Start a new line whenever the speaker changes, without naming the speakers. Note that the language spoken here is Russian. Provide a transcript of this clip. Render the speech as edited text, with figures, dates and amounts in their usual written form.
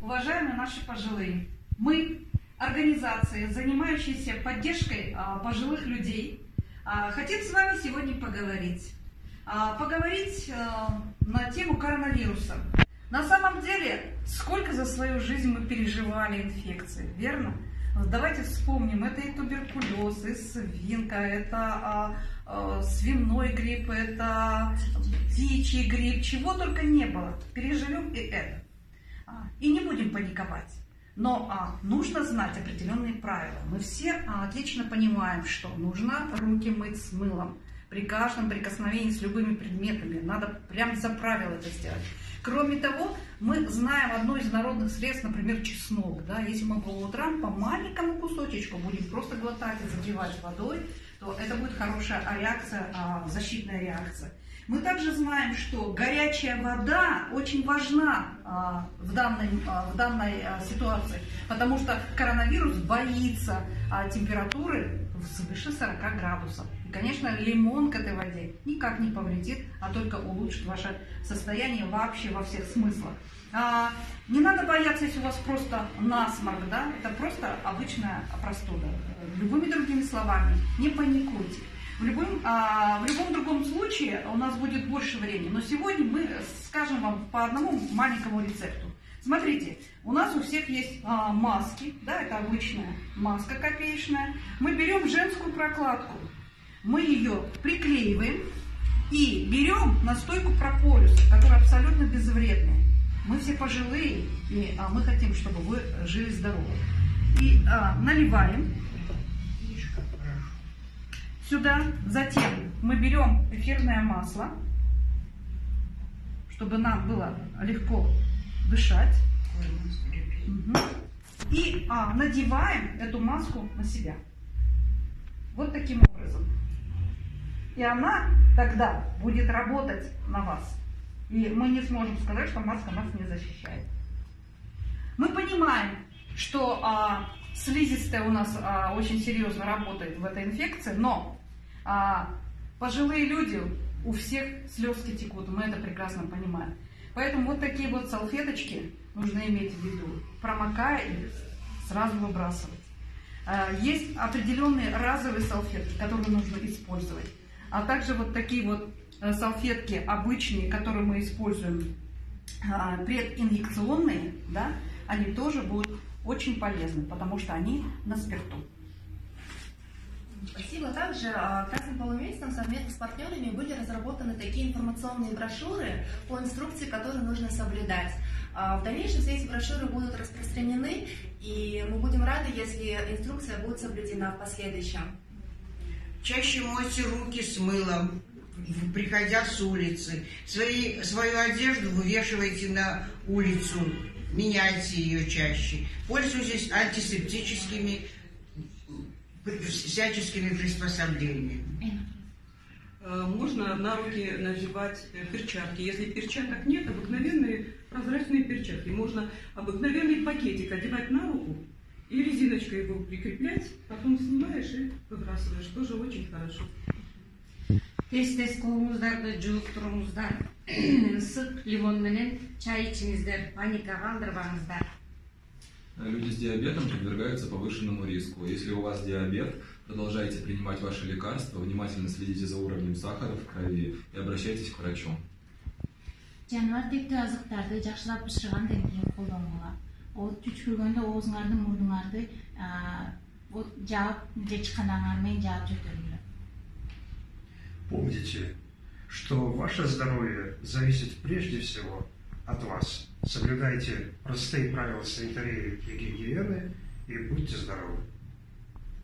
уважаемые наши пожилые, мы, организация, занимающаяся поддержкой пожилых людей, хотим с вами сегодня поговорить. Поговорить на тему коронавируса. На самом деле, сколько за свою жизнь мы переживали инфекции, верно? Давайте вспомним, это и туберкулез, и свинка, это свиной грипп, это птичий грипп, чего только не было. Переживем и это. И не будем паниковать. Но нужно знать определенные правила. Мы все отлично понимаем, что нужно руки мыть с мылом. При каждом прикосновении с любыми предметами. Надо прям за правило это сделать. Кроме того, мы знаем одно из народных средств, например, чеснок. Да? Если мы по утрам по маленькому кусочечку будем просто глотать и заливать водой, то это будет хорошая реакция, защитная реакция. Мы также знаем, что горячая вода очень важна в данной ситуации, потому что коронавирус боится температуры свыше 40 градусов. И, конечно, лимон к этой воде никак не повредит, а только улучшит ваше состояние вообще во всех смыслах. Не надо бояться, если у вас просто насморк, да? Это просто обычная простуда. Любыми другими словами, не паникуйте. В любом другом случае у нас будет больше времени, но сегодня мы скажем вам по одному маленькому рецепту. Смотрите, у нас у всех есть маски, да, это обычная маска копеечная. Мы берем женскую прокладку, мы ее приклеиваем и берем настойку прополиса, которая абсолютно безвредная. Мы все пожилые, и мы хотим, чтобы вы жили здорово. И наливаем сюда. Затем мы берем эфирное масло, чтобы нам было легко дышать. И надеваем эту маску на себя. Вот таким образом. И она тогда будет работать на вас. И мы не сможем сказать, что маска нас не защищает. Мы понимаем, что слизистая у нас очень серьезно работает в этой инфекции, но пожилые люди, у всех слезки текут, мы это прекрасно понимаем. Поэтому вот такие вот салфеточки нужно иметь в виду, промокая их, сразу выбрасывать. Есть определенные разовые салфетки, которые нужно использовать, а также вот такие вот салфетки обычные, которые мы используем, прединъекционные, да, они тоже будут очень полезны, потому что они на спирту.
Спасибо. Также красным полумесяцем совместно с партнерами были разработаны такие информационные брошюры по инструкции, которые нужно соблюдать. В дальнейшем все эти брошюры будут распространены, и мы будем рады, если инструкция будет соблюдена в последующем.
Чаще мойте руки с мылом, приходя с улицы. Свою одежду вывешивайте на улицу, меняйте ее чаще. Пользуйтесь антисептическими всяческими приспособлениями.
Можно на руки надевать перчатки. Если перчаток нет, обыкновенные прозрачные перчатки. Можно обыкновенный пакетик одевать на руку и резиночкой его прикреплять, потом снимаешь и выбрасываешь. Тоже очень хорошо.
Тез-тез қолыңыздарды жуып тұрыңыздар, ыстық лимон менен чай içіңіздер, паникаға алдырбаңыздар.
Люди с диабетом подвергаются повышенному риску. Если у вас диабет, продолжайте принимать ваши лекарства, внимательно следите за уровнем сахара в крови и обращайтесь к врачу.
Жануар текті азықтарды жақшылап пішірғандан кейін қолдануға. Ол түшкіргенде оғызыңарды, мұрдыңарды жауып, жечқанаңармен жауып жөтөрүңөр.
Помните, что ваше здоровье зависит прежде всего от вас. Соблюдайте простые правила санитарии и гигиены и будьте здоровы.